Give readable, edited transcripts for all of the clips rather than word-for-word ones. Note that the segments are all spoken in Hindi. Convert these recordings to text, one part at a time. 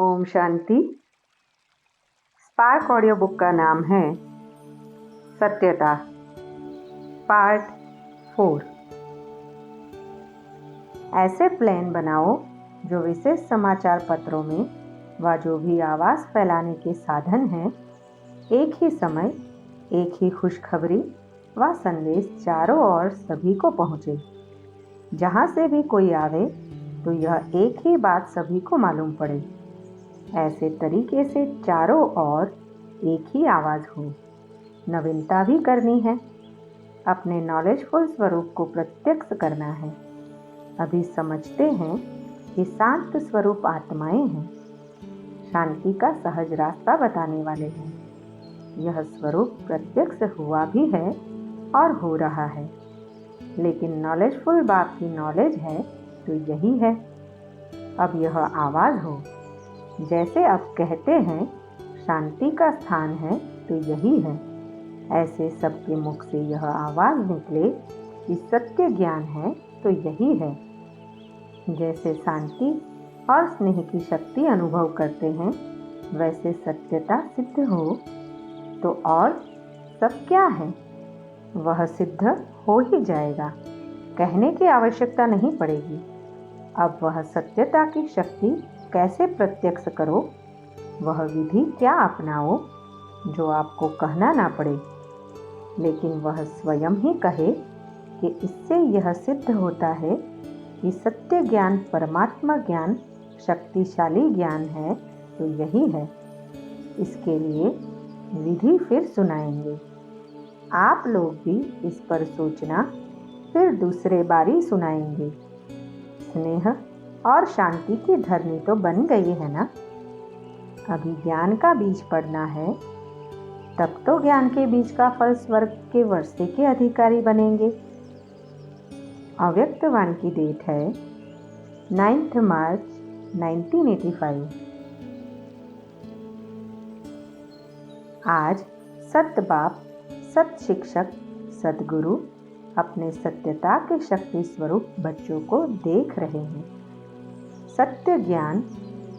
Om Shanti. Spark audio book का नाम है सत्यता, पार्ट 4। ऐसे प्लान बनाओ जो विशेष समाचार पत्रों में व जो भी आवाज़ फैलाने के साधन हैं, एक ही समय एक ही खुशखबरी व संदेश चारों ओर सभी को पहुँचे। जहाँ से भी कोई आवे तो यह एक ही बात सभी को मालूम पड़े। ऐसे तरीके से चारों ओर एक ही आवाज़ हो। नवीनता भी करनी है, अपने नॉलेजफुल स्वरूप को प्रत्यक्ष करना है। अभी समझते हैं कि शांत स्वरूप आत्माएं हैं, शांति का सहज रास्ता बताने वाले हैं। यह स्वरूप प्रत्यक्ष हुआ भी है और हो रहा है, लेकिन नॉलेजफुल बाप की नॉलेज है तो यही है। अब यह आवाज़ हो, जैसे अब कहते हैं शांति का स्थान है तो यही है। ऐसे सबके मुख से यह आवाज़ निकले कि सत्य ज्ञान है तो यही है। जैसे शांति और स्नेह की शक्ति अनुभव करते हैं, वैसे सत्यता सिद्ध हो तो और सब क्या है, वह सिद्ध हो ही जाएगा। कहने की आवश्यकता नहीं पड़ेगी। अब वह सत्यता की शक्ति कैसे प्रत्यक्ष करो, वह विधि क्या अपनाओ जो आपको कहना ना पड़े, लेकिन वह स्वयं ही कहे कि इससे यह सिद्ध होता है कि सत्य ज्ञान परमात्मा ज्ञान शक्तिशाली ज्ञान है तो यही है। इसके लिए विधि फिर सुनाएंगे। आप लोग भी इस पर सोचना, फिर दूसरे बारी सुनाएंगे। स्नेह और शांति की धरनी तो बन गई है ना। अभी ज्ञान का बीज पड़ना है, तब तो ज्ञान के बीज का फल स्वर्ग के वर्षे के अधिकारी बनेंगे। अव्यक्तवान की डेट है 9 मार्च 1985। आज सत बाप, सत शिक्षक, सतगुरु अपने सत्यता के शक्ति स्वरूप बच्चों को देख रहे हैं। सत्य ज्ञान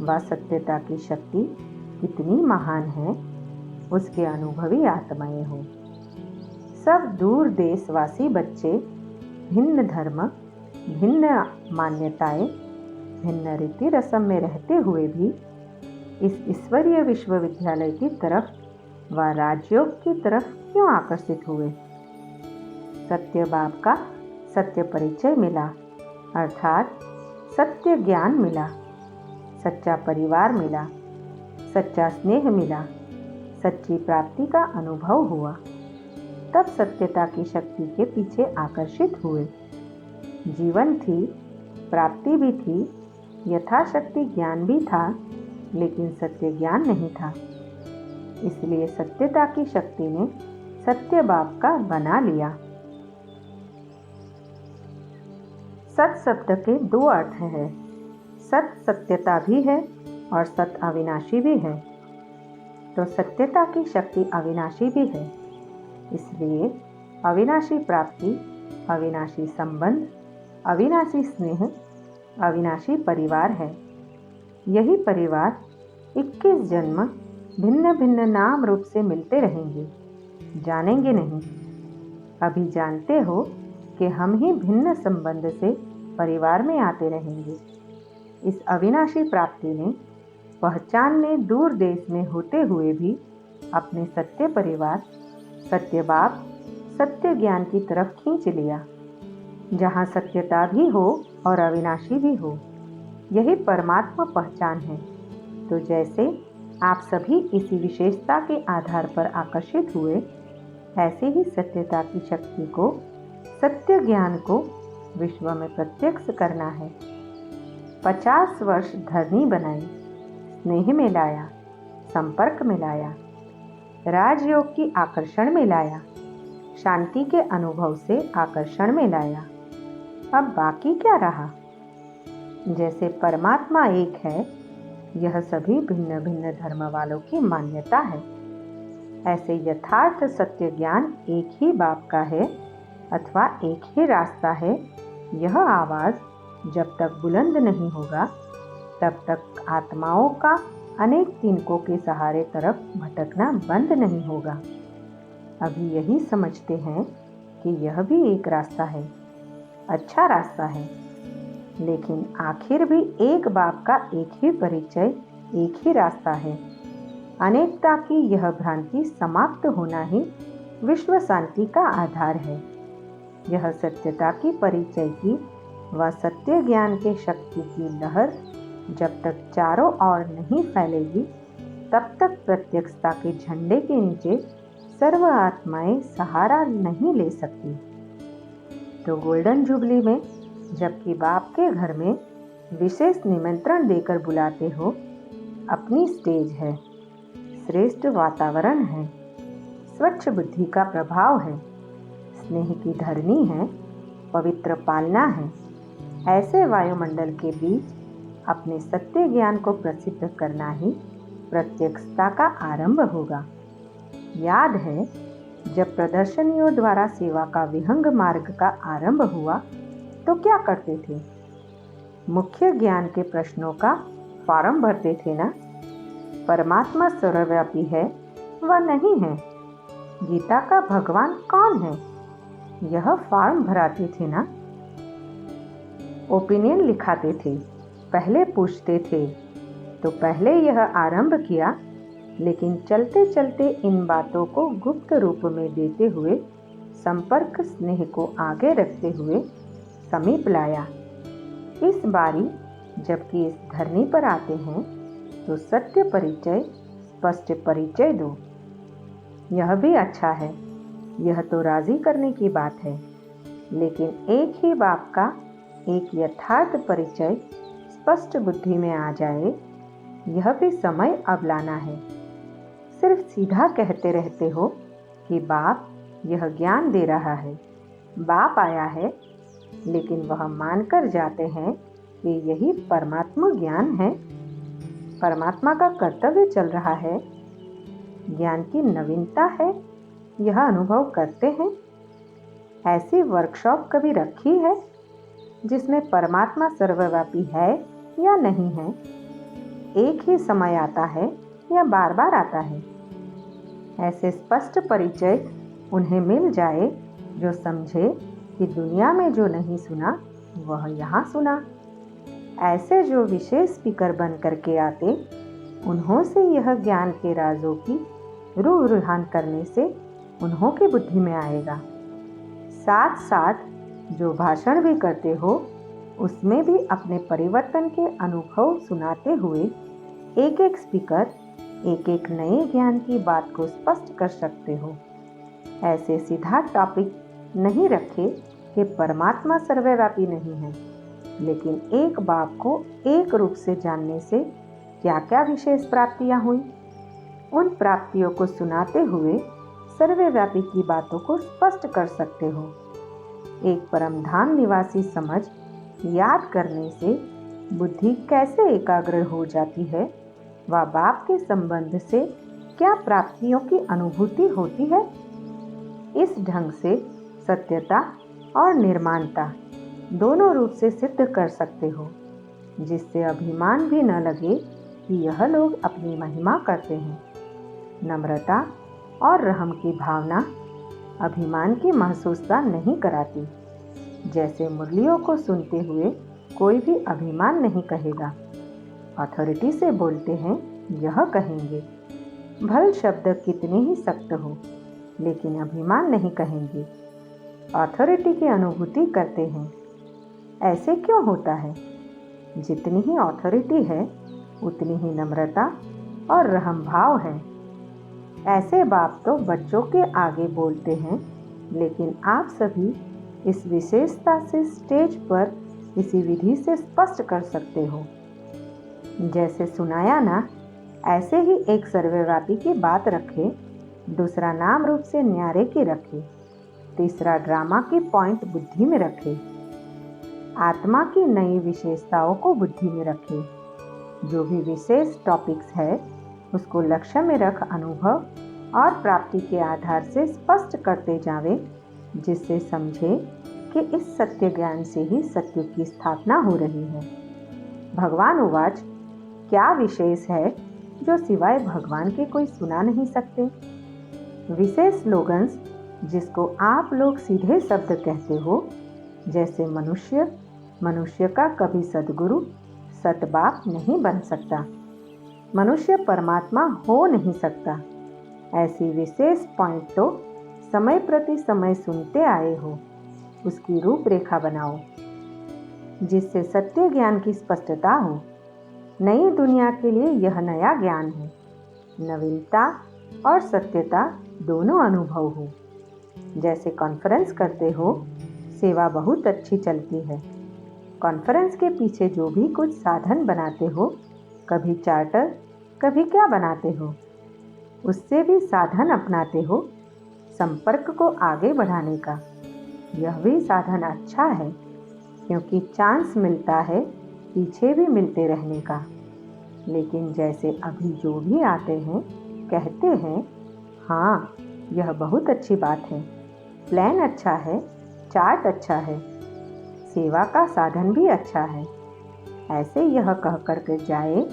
व सत्यता की शक्ति कितनी महान है, उसके अनुभवी आत्माएं हो। सब दूर देशवासी बच्चे भिन्न धर्म, भिन्न मान्यताएं, भिन्न रीति रस्म में रहते हुए भी इस ईश्वरीय विश्वविद्यालय की तरफ व राजयोग की तरफ क्यों आकर्षित हुए? सत्य बाप का सत्य परिचय मिला, अर्थात सत्य ज्ञान मिला, सच्चा परिवार मिला, सच्चा स्नेह मिला, सच्ची प्राप्ति का अनुभव हुआ। तब सत्यता की शक्ति के पीछे आकर्षित हुए। जीवन थी, प्राप्ति भी थी, यथाशक्ति ज्ञान भी था, लेकिन सत्य ज्ञान नहीं था। इसलिए सत्यता की शक्ति ने सत्य बाप का बना लिया। सत शब्द के दो अर्थ हैं। सत सत्यता भी है और सत अविनाशी भी है। तो सत्यता की शक्ति अविनाशी भी है, इसलिए अविनाशी प्राप्ति, अविनाशी संबंध, अविनाशी स्नेह, अविनाशी परिवार है। यही परिवार 21 जन्म भिन्न भिन्न नाम रूप से मिलते रहेंगे, जानेंगे नहीं। अभी जानते हो कि हम ही भिन्न संबंध से परिवार में आते रहेंगे। इस अविनाशी प्राप्ति ने पहचानने दूर देश में होते हुए भी अपने सत्य परिवार, सत्य बाप, सत्य ज्ञान की तरफ खींच लिया, जहाँ सत्यता भी हो और अविनाशी भी हो। यही परमात्मा पहचान है। तो जैसे आप सभी इसी विशेषता के आधार पर आकर्षित हुए, ऐसे ही सत्यता की शक्ति को, सत्य ज्ञान को विश्व में प्रत्यक्ष करना है। 50 वर्ष धरनी बनाई, स्नेह में लाया, संपर्क में लाया, राजयोग की आकर्षण में लाया, शांति के अनुभव से आकर्षण में लाया। अब बाकी क्या रहा? जैसे परमात्मा एक है, यह सभी भिन्न भिन्न धर्म वालों की मान्यता है। ऐसे यथार्थ सत्य ज्ञान एक ही बाप का है अथवा एक ही रास्ता है। यह आवाज़ जब तक बुलंद नहीं होगा, तब तक आत्माओं का अनेक तिनकों के सहारे तरफ भटकना बंद नहीं होगा। अभी यही समझते हैं कि यह भी एक रास्ता है, अच्छा रास्ता है, लेकिन आखिर भी एक बाप का एक ही परिचय, एक ही रास्ता है। अनेकता की यह भ्रांति समाप्त होना ही विश्व शांति का आधार है। यह सत्यता की परिचय की व सत्य ज्ञान के शक्ति की लहर जब तक चारों ओर नहीं फैलेगी, तब तक प्रत्यक्षता के झंडे के नीचे सर्व आत्माएं सहारा नहीं ले सकती। तो गोल्डन जुबली में जबकि बाप के घर में विशेष निमंत्रण देकर बुलाते हो, अपनी स्टेज है, श्रेष्ठ वातावरण है, स्वच्छ बुद्धि का प्रभाव है, स्नेह की धरनी है, पवित्र पालना है, ऐसे वायुमंडल के बीच अपने सत्य ज्ञान को प्रसिद्ध करना ही प्रत्यक्षता का आरंभ होगा। याद है, जब प्रदर्शनियों द्वारा सेवा का विहंग मार्ग का आरंभ हुआ तो क्या करते थे? मुख्य ज्ञान के प्रश्नों का फॉर्म भरते थे ना। परमात्मा सर्वव्यापी है व नहीं है? गीता का भगवान कौन है? यह फॉर्म भराते थे ना। ओपिनियन लिखाते थे, पहले पूछते थे। तो पहले यह आरंभ किया, लेकिन चलते चलते इन बातों को गुप्त रूप में देते हुए, संपर्क स्नेह को आगे रखते हुए समीप लाया। इस बारी जबकि इस धरनी पर आते हैं तो सत्य परिचय, स्पष्ट परिचय दो। यह भी अच्छा है, यह तो राजी करने की बात है, लेकिन एक ही बाप का एक यथार्थ परिचय स्पष्ट बुद्धि में आ जाए, यह भी समय अब लाना है। सिर्फ सीधा कहते रहते हो कि बाप यह ज्ञान दे रहा है, बाप आया है, लेकिन वह मानकर जाते हैं कि यही परमात्मा ज्ञान है, परमात्मा का कर्तव्य चल रहा है, ज्ञान की नवीनता है, यह अनुभव करते हैं। ऐसी वर्कशॉप कभी रखी है जिसमें परमात्मा सर्वव्यापी है या नहीं है? एक ही समय आता है या बार बार आता है? ऐसे स्पष्ट परिचय उन्हें मिल जाए जो समझे कि दुनिया में जो नहीं सुना वह यहाँ सुना। ऐसे जो विशेष स्पीकर बन करके आते, उन्हों से यह ज्ञान के राजों की रूह रुहान करने से उन्हों की बुद्धि में आएगा। साथ साथ जो भाषण भी करते हो, उसमें भी अपने परिवर्तन के अनुभव सुनाते हुए एक एक स्पीकर एक एक नए ज्ञान की बात को स्पष्ट कर सकते हो। ऐसे सीधा टॉपिक नहीं रखे कि परमात्मा सर्वव्यापी नहीं है, लेकिन एक बाप को एक रूप से जानने से क्या क्या विशेष प्राप्तियां हुई, उन प्राप्तियों को सुनाते हुए सर्वव्यापी की बातों को स्पष्ट कर सकते हो। एक परमधाम निवासी समझ याद करने से बुद्धि कैसे एकाग्र हो जाती है व बाप के संबंध से क्या प्राप्तियों की अनुभूति होती है। इस ढंग से सत्यता और निर्माणता दोनों रूप से सिद्ध कर सकते हो, जिससे अभिमान भी न लगे कि यह लोग अपनी महिमा करते हैं। नम्रता और रहम की भावना अभिमान की महसूसता नहीं कराती। जैसे मुरलियों को सुनते हुए कोई भी अभिमान नहीं कहेगा, अथॉरिटी से बोलते हैं यह कहेंगे। भल शब्द कितने ही सख्त हो, लेकिन अभिमान नहीं कहेंगे, अथॉरिटी की अनुभूति करते हैं। ऐसे क्यों होता है? जितनी ही अथॉरिटी है उतनी ही नम्रता और रहम भाव है। ऐसे बाप तो बच्चों के आगे बोलते हैं, लेकिन आप सभी इस विशेषता से स्टेज पर इसी विधि से स्पष्ट कर सकते हो। जैसे सुनाया ना, ऐसे ही एक सर्वव्यापी की बात रखे, दूसरा नाम रूप से न्यारे की रखे, तीसरा ड्रामा की पॉइंट बुद्धि में रखे, आत्मा की नई विशेषताओं को बुद्धि में रखे। जो भी विशेष टॉपिक्स है उसको लक्ष्य में रख अनुभव और प्राप्ति के आधार से स्पष्ट करते जावे, जिससे समझे कि इस सत्य ज्ञान से ही सत्य की स्थापना हो रही है। भगवान उवाच क्या विशेष है जो सिवाय भगवान के कोई सुना नहीं सकते? विशेष स्लोगन्स जिसको आप लोग सीधे शब्द कहते हो, जैसे मनुष्य का कभी सद्गुरु सतबाप नहीं बन सकता, मनुष्य परमात्मा हो नहीं सकता, ऐसी विशेष पॉइंट तो समय प्रति समय सुनते आए हो। उसकी रूपरेखा बनाओ जिससे सत्य ज्ञान की स्पष्टता हो। नई दुनिया के लिए यह नया ज्ञान है। नवीनता और सत्यता दोनों अनुभव हो। जैसे कॉन्फ्रेंस करते हो, सेवा बहुत अच्छी चलती है। कॉन्फ्रेंस के पीछे जो भी कुछ साधन बनाते हो, कभी चार्टर कभी क्या बनाते हो, उससे भी साधन अपनाते हो संपर्क को आगे बढ़ाने का। यह भी साधन अच्छा है क्योंकि चांस मिलता है पीछे भी मिलते रहने का। लेकिन जैसे अभी जो भी आते हैं कहते हैं, हाँ यह बहुत अच्छी बात है, प्लान अच्छा है, चार्ट अच्छा है, सेवा का साधन भी अच्छा है। ऐसे यह कह कर के जाए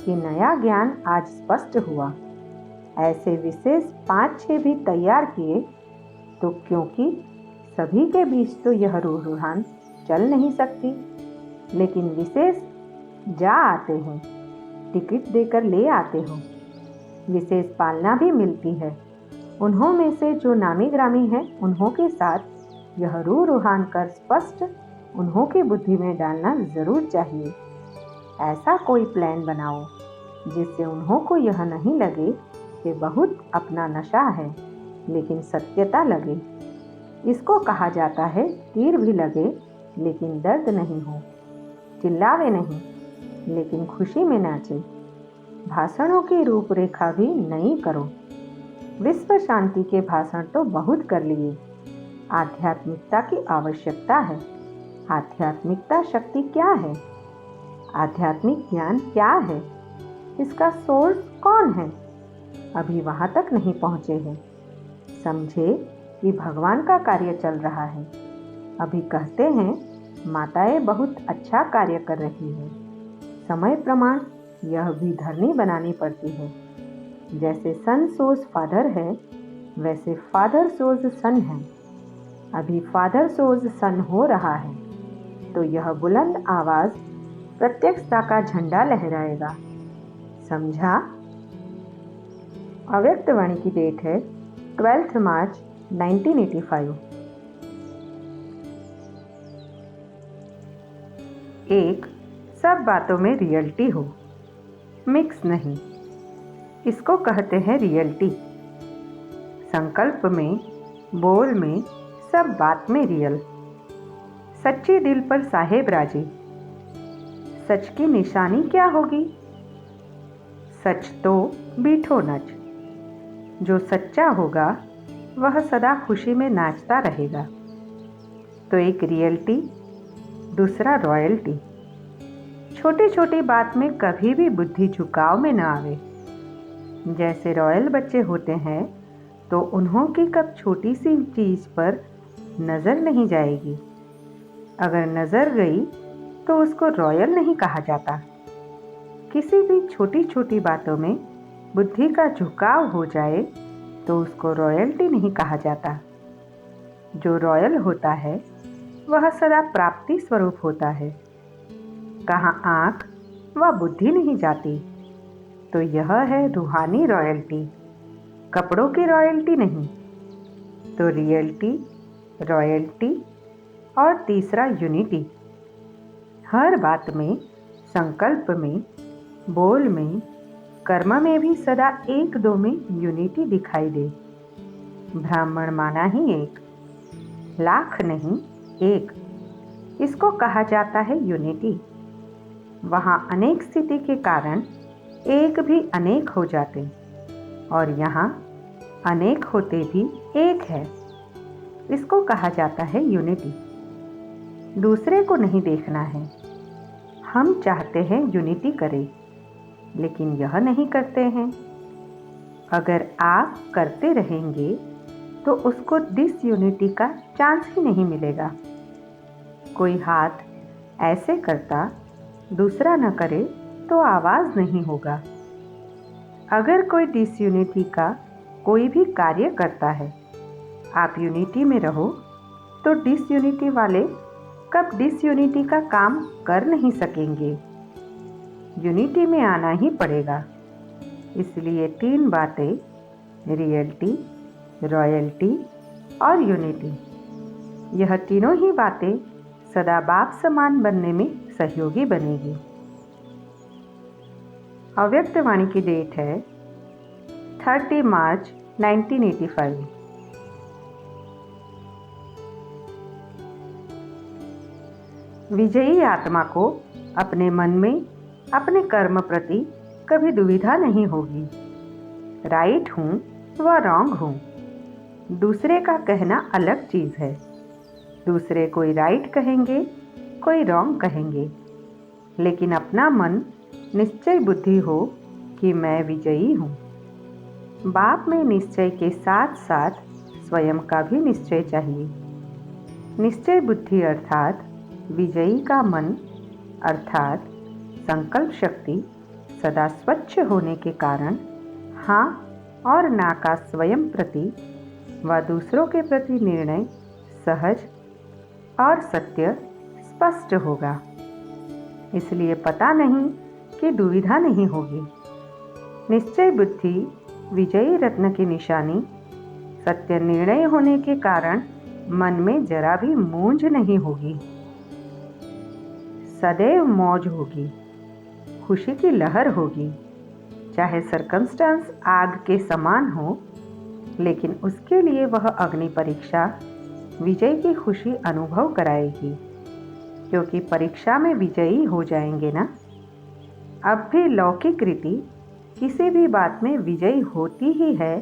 कि नया ज्ञान आज स्पष्ट हुआ। ऐसे विशेष 5-6 भी तैयार किए तो, क्योंकि सभी के बीच तो यह रूहान चल नहीं सकती, लेकिन विशेष जा आते हैं, टिकट देकर ले आते हो। विशेष पालना भी मिलती है। उन्हों में से जो नामी ग्रामी हैं, उन्हों के साथ यह रूहान कर स्पष्ट उन्हों की बुद्धि में डालना जरूर चाहिए। ऐसा कोई प्लान बनाओ जिससे उन्हों को यह नहीं लगे कि बहुत अपना नशा है, लेकिन सत्यता लगे। इसको कहा जाता है तीर भी लगे लेकिन दर्द नहीं हो, चिल्लावे नहीं लेकिन खुशी में नाचे। भाषणों की रूपरेखा भी नई करो। विश्व शांति के भाषण तो बहुत कर लिए। आध्यात्मिकता की आवश्यकता है। आध्यात्मिकता शक्ति क्या है? आध्यात्मिक ज्ञान क्या है? इसका सोर्स कौन है? अभी वहां तक नहीं पहुंचे हैं। समझे कि भगवान का कार्य चल रहा है। अभी कहते हैं माताएं बहुत अच्छा कार्य कर रही है। समय प्रमाण यह भी धरनी बनानी पड़ती है। जैसे सन सोज फादर है, वैसे फादर सोज सन है। अभी फादर सोज सन हो रहा है तो यह बुलंद आवाज प्रत्यक्षता का झंडा लहराएगा। समझा? अव्यक्त वाणी की डेट है 12 मार्च 1985। एक, सब बातों में रियलिटी हो, मिक्स नहीं। इसको कहते हैं रियलिटी। संकल्प में, बोल में, सब बात में रियल। सच्ची दिल पर साहेब राजी। सच की निशानी क्या होगी? सच तो बीठो नच। जो सच्चा होगा वह सदा खुशी में नाचता रहेगा। तो एक रियलिटी, दूसरा रॉयल्टी। छोटी छोटी बात में कभी भी बुद्धि झुकाव में न आवे। जैसे रॉयल बच्चे होते हैं तो उन्हों की कब छोटी सी चीज पर नजर नहीं जाएगी। अगर नजर गई तो उसको रॉयल नहीं कहा जाता। किसी भी छोटी छोटी बातों में बुद्धि का झुकाव हो जाए तो उसको रॉयल्टी नहीं कहा जाता। जो रॉयल होता है वह सदा प्राप्ति स्वरूप होता है। कहाँ आँख व बुद्धि नहीं जाती। तो यह है रूहानी रॉयल्टी, कपड़ों की रॉयल्टी नहीं। तो रियल्टी, रॉयल्टी और तीसरा यूनिटी। हर बात में, संकल्प में, बोल में, कर्म में भी सदा एक दो में यूनिटी दिखाई दे। ब्राह्मण माना ही एक, लाख नहीं एक। इसको कहा जाता है यूनिटी। वहाँ अनेक स्थिति के कारण एक भी अनेक हो जाते और यहाँ अनेक होते भी एक है। इसको कहा जाता है यूनिटी। दूसरे को नहीं देखना है। हम चाहते हैं यूनिटी करें, लेकिन यह नहीं करते हैं। अगर आप करते रहेंगे तो उसको डिसयूनिटी का चांस ही नहीं मिलेगा। कोई हाथ ऐसे करता दूसरा न करे तो आवाज़ नहीं होगा। अगर कोई डिसयूनिटी का कोई भी कार्य करता है, आप यूनिटी में रहो, तो डिसयूनिटी वाले कब डिसयूनिटी का काम कर नहीं सकेंगे। यूनिटी में आना ही पड़ेगा। इसलिए 3 बातें, रियलिटी, रॉयल्टी और यूनिटी, यह तीनों ही बातें सदा बाप समान बनने में सहयोगी बनेगी। अव्यक्त वाणी की डेट है 30 मार्च 1985। विजयी आत्मा को अपने मन में अपने कर्म प्रति कभी दुविधा नहीं होगी। राइट हूँ व रॉन्ग हूँ, दूसरे का कहना अलग चीज़ है। दूसरे कोई राइट कहेंगे, कोई रॉन्ग कहेंगे, लेकिन अपना मन निश्चय बुद्धि हो कि मैं विजयी हूँ। बाप में निश्चय के साथ साथ स्वयं का भी निश्चय चाहिए। निश्चय बुद्धि अर्थात विजयी का मन अर्थात संकल्प शक्ति सदा स्वच्छ होने के कारण हाँ और ना का स्वयं प्रति व दूसरों के प्रति निर्णय सहज और सत्य स्पष्ट होगा। इसलिए पता नहीं कि दुविधा नहीं होगी। निश्चय बुद्धि विजयी रत्न की निशानी सत्य निर्णय होने के कारण मन में जरा भी मूंझ नहीं होगी। सदैव मौज होगी, खुशी की लहर होगी। चाहे सर्कमस्टांस आग के समान हो, लेकिन उसके लिए वह अग्नि परीक्षा विजय की खुशी अनुभव कराएगी, क्योंकि परीक्षा में विजयी हो जाएंगे ना। अब भी लौकिक रीति किसी भी बात में विजयी होती ही है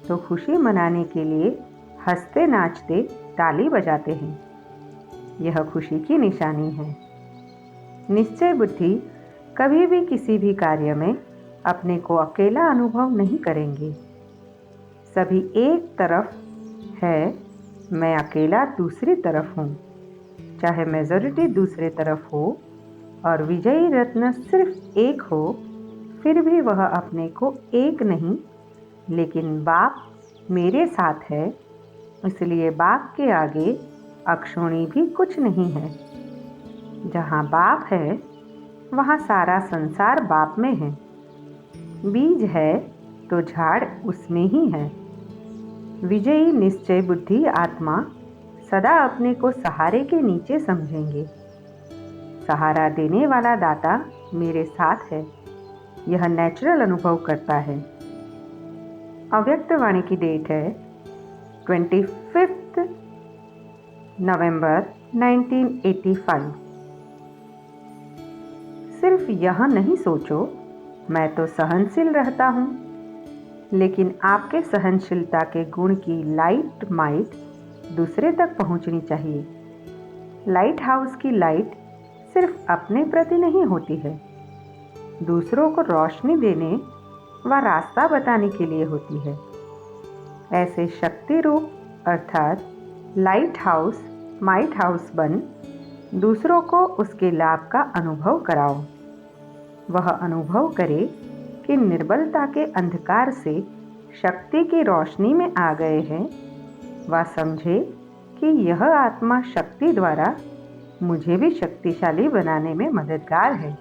तो खुशी मनाने के लिए हंसते नाचते ताली बजाते हैं। यह खुशी की निशानी है। निश्चय बुद्धि कभी भी किसी भी कार्य में अपने को अकेला अनुभव नहीं करेंगे। सभी एक तरफ है, मैं अकेला दूसरी तरफ हूँ। चाहे मेजॉरिटी दूसरे तरफ हो और विजयी रत्न सिर्फ एक हो, फिर भी वह अपने को एक नहीं, लेकिन बाप मेरे साथ है, इसलिए बाप के आगे अक्षुणी भी कुछ नहीं है। जहाँ बाप है वहाँ सारा संसार बाप में है। बीज है तो झाड़ उसमें ही है। विजयी निश्चय बुद्धि आत्मा सदा अपने को सहारे के नीचे समझेंगे। सहारा देने वाला दाता मेरे साथ है, यह नेचुरल अनुभव करता है। अव्यक्त वाणी की डेट है 25 नवंबर 1985। सिर्फ यह नहीं सोचो मैं तो सहनशील रहता हूँ, लेकिन आपके सहनशीलता के गुण की लाइट माइट दूसरे तक पहुँचनी चाहिए। लाइट हाउस की लाइट सिर्फ अपने प्रति नहीं होती है, दूसरों को रोशनी देने व रास्ता बताने के लिए होती है। ऐसे शक्ति रूप अर्थात लाइट हाउस माइट हाउस बन दूसरों को उसके लाभ का अनुभव कराओ। वह अनुभव करे कि निर्बलता के अंधकार से शक्ति की रोशनी में आ गए हैं। वह समझे कि यह आत्मा शक्ति द्वारा मुझे भी शक्तिशाली बनाने में मददगार है।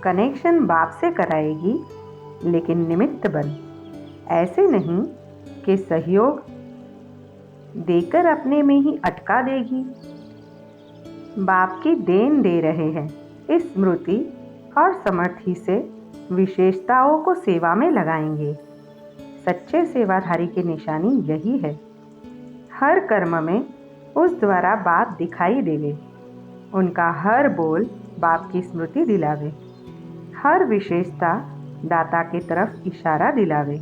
कनेक्शन बाप से कराएगी, लेकिन निमित्त बन, ऐसे नहीं कि सहयोग देकर अपने में ही अटका देगी। बाप की देन दे रहे हैं, इस स्मृति और समर्थी से विशेषताओं को सेवा में लगाएंगे। सच्चे सेवाधारी की निशानी यही है। हर कर्म में उस द्वारा बाप दिखाई देवे, उनका हर बोल बाप की स्मृति दिलावे, हर विशेषता दाता की तरफ इशारा दिलावे।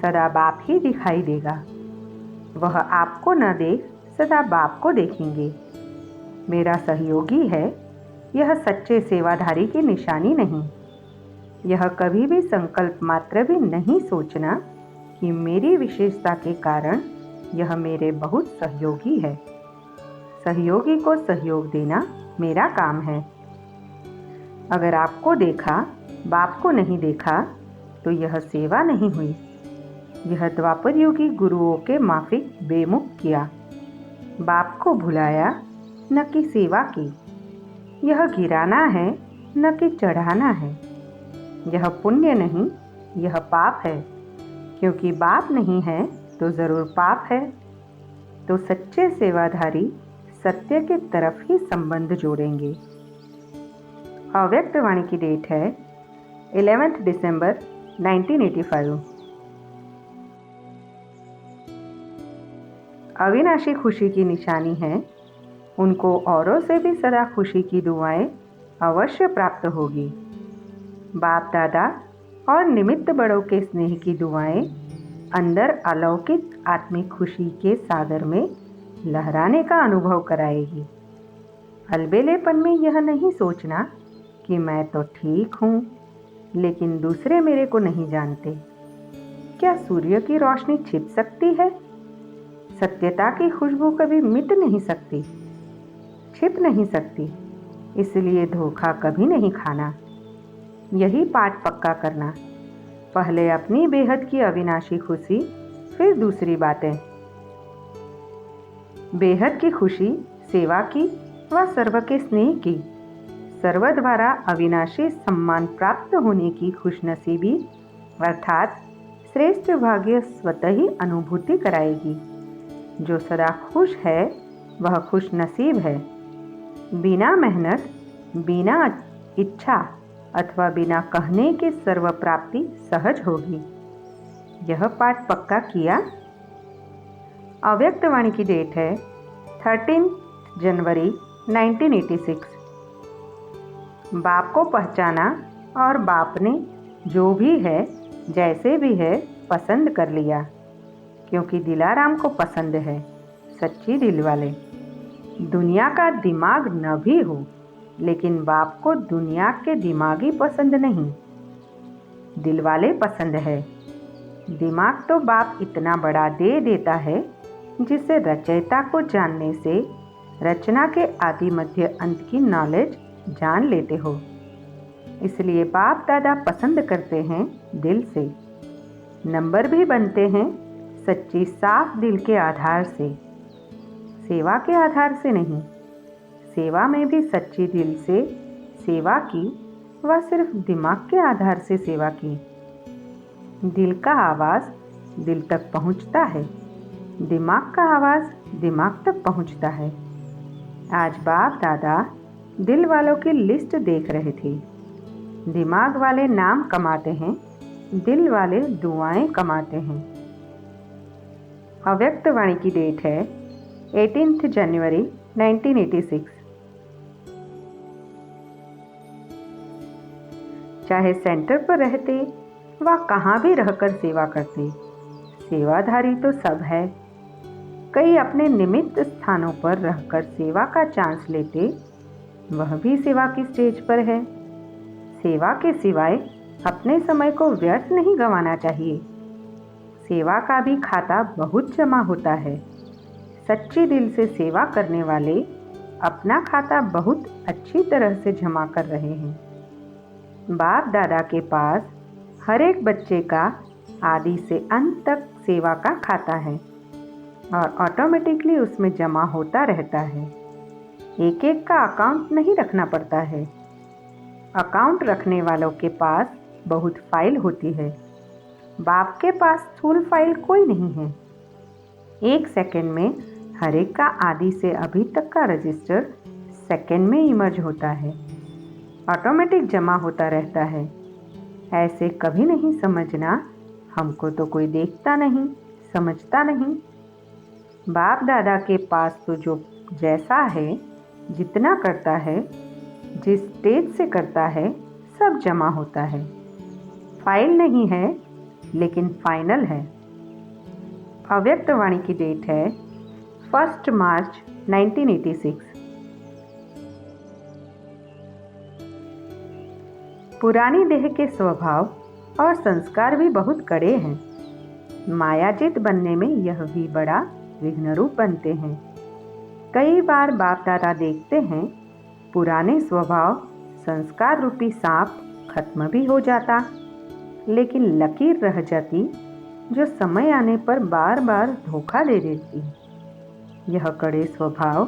सदा बाप ही दिखाई देगा। वह आपको न देख सदा बाप को देखेंगे। मेरा सहयोगी है, यह सच्चे सेवाधारी की निशानी नहीं। यह कभी भी संकल्प मात्र भी नहीं सोचना कि मेरी विशेषता के कारण यह मेरे बहुत सहयोगी है। सहयोगी को सहयोग देना मेरा काम है। अगर आपको देखा, बाप को नहीं देखा, तो यह सेवा नहीं हुई। यह द्वापर युगी गुरुओं के माफिक बेमुख किया। बाप को भुलाया, न कि सेवा की। यह गिराना है, न कि चढ़ाना है। यह पुण्य नहीं, यह पाप है। क्योंकि बाप नहीं है तो जरूर पाप है। तो सच्चे सेवाधारी सत्य की तरफ ही संबंध जोड़ेंगे। अव्यक्त वाणी की डेट है 11 दिसंबर 1985। अविनाशी खुशी की निशानी है। उनको औरों से भी सदा खुशी की दुआएं अवश्य प्राप्त होगी। बाप दादा और निमित्त बड़ों के स्नेह की दुआएं अंदर अलौकिक आत्मिक खुशी के सागर में लहराने का अनुभव कराएगी। अलबेलेपन में यह नहीं सोचना कि मैं तो ठीक हूँ, लेकिन दूसरे मेरे को नहीं जानते। क्या सूर्य की रोशनी छिप सकती है? सत्यता की खुशबू कभी मिट नहीं सकती, छिप नहीं सकती। इसलिए धोखा कभी नहीं खाना। यही पाठ पक्का करना। पहले अपनी बेहद की अविनाशी खुशी, फिर दूसरी बातें। बेहद की खुशी सेवा की व सर्व के स्नेह की, सर्व द्वारा अविनाशी सम्मान प्राप्त होने की खुशनसीबी अर्थात श्रेष्ठ भाग्य स्वतः ही अनुभूति कराएगी। जो सदा खुश है वह खुश नसीब है। बिना मेहनत, बिना इच्छा अथवा बिना कहने के सर्व प्राप्ति सहज होगी। यह पाठ पक्का किया। अव्यक्त वाणी की डेट है 13 जनवरी 1986। बाप को पहचाना और बाप ने जो भी है, जैसे भी है, पसंद कर लिया। क्योंकि दिलाराम को पसंद है सच्ची दिल वाले। दुनिया का दिमाग न भी हो, लेकिन बाप को दुनिया के दिमागी पसंद नहीं, दिल वाले पसंद है। दिमाग तो बाप इतना बड़ा दे देता है जिसे रचयिता को जानने से रचना के आदि मध्य अंत की नॉलेज जान लेते हो। इसलिए बाप दादा पसंद करते हैं दिल से। नंबर भी बनते हैं सच्ची साफ दिल के आधार से, सेवा के आधार से नहीं। सेवा में भी सच्ची दिल से सेवा की व सिर्फ दिमाग के आधार से सेवा की। दिल का आवाज़ दिल तक पहुंचता है, दिमाग का आवाज़ दिमाग तक पहुंचता है। आज बाप दादा दिल वालों की लिस्ट देख रहे थे। दिमाग वाले नाम कमाते हैं, दिल वाले दुआएं कमाते हैं। अव्यक्त वाणी की डेट है 18 जनवरी 1986। चाहे सेंटर पर रहते व कहाँ भी रहकर सेवा करते, सेवाधारी तो सब है। कई अपने निमित्त स्थानों पर रहकर सेवा का चांस लेते, वह भी सेवा की स्टेज पर है। सेवा के सिवाय अपने समय को व्यर्थ नहीं गंवाना चाहिए। सेवा का भी खाता बहुत जमा होता है। सच्ची दिल से सेवा करने वाले अपना खाता बहुत अच्छी तरह से जमा कर रहे हैं। बाप दादा के पास हर एक बच्चे का आदि से अंत तक सेवा का खाता है और ऑटोमेटिकली उसमें जमा होता रहता है। एक एक का अकाउंट नहीं रखना पड़ता है। अकाउंट रखने वालों के पास बहुत फाइल होती है। बाप के पास स्थूल फाइल कोई नहीं है। एक सेकंड में हर एक का आदि से अभी तक का रजिस्टर सेकंड में इमर्ज होता है, ऑटोमेटिक जमा होता रहता है। ऐसे कभी नहीं समझना हमको तो कोई देखता नहीं, समझता नहीं। बाप दादा के पास तो जो जैसा है, जितना करता है, जिस स्टेज से करता है, सब जमा होता है। फाइल नहीं है लेकिन फाइनल है। अव्यक्त वाणी की डेट है 1 मार्च 1986। पुरानी देह के स्वभाव और संस्कार भी कड़े हैं। मायाजित बनने में यह भी बड़ा विघ्न रूप बनते हैं। कई बार बाप दादा देखते हैं पुराने स्वभाव संस्कार रूपी सांप खत्म भी हो जाता, लेकिन लकीर रह जाती जो समय आने पर बार बार धोखा दे देती। यह कड़े स्वभाव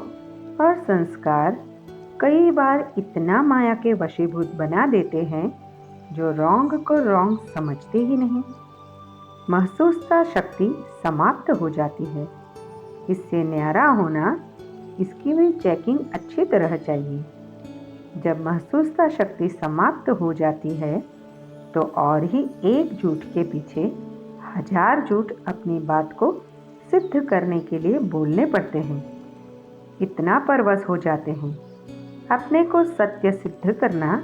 और संस्कार कई बार इतना माया के वशीभूत बना देते हैं जो रॉन्ग को रॉन्ग समझते ही नहीं। महसूसता शक्ति समाप्त हो जाती है। इससे न्यारा होना, इसकी भी चेकिंग अच्छी तरह चाहिए। जब महसूसता शक्ति समाप्त हो जाती है तो और ही एक झूठ के पीछे 1000 झूठ अपनी बात को सिद्ध करने के लिए बोलने पड़ते हैं। इतना परवश हो जाते हैं। अपने को सत्य सिद्ध करना,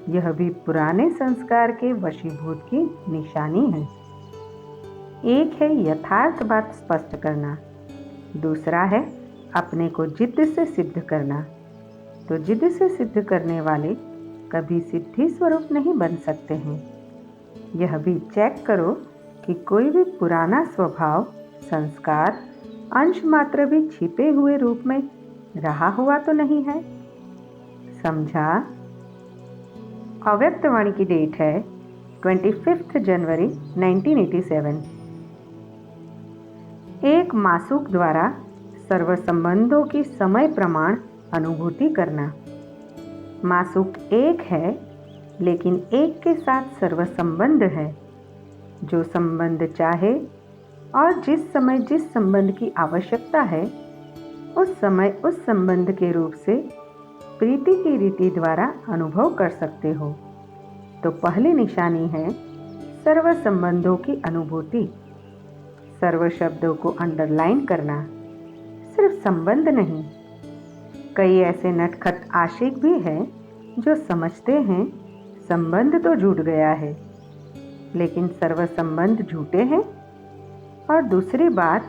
यह भी पुराने संस्कार के वशीभूत की निशानी है। एक है यथार्थ बात स्पष्ट करना, दूसरा है अपने को जिद से सिद्ध करना। तो जिद से सिद्ध करने वाले कभी सिद्धि स्वरूप नहीं बन सकते हैं। यह भी चेक करो कि कोई भी पुराना स्वभाव, संस्कार अंश मात्र भी छिपे हुए रूप में रहा हुआ तो नहीं है। समझा? अव्यक्त वाणी की डेट है 25 जनवरी 1987। एक मासूक द्वारा सर्व संबंधों की समय प्रमाण अनुभूति करना। मासूक एक है, लेकिन एक के साथ सर्व संबंध है। जो संबंध चाहे और जिस समय जिस संबंध की आवश्यकता है, उस समय उस संबंध के रूप से प्रीति की रीति द्वारा अनुभव कर सकते हो। तो पहली निशानी है सर्व संबंधों की अनुभूति। सर्व शब्दों को अंडरलाइन करना, सिर्फ संबंध नहीं। कई ऐसे नटखट आशिक भी हैं जो समझते हैं संबंध तो जुड़ गया है, लेकिन सर्व संबंध झूठे हैं। और दूसरी बात,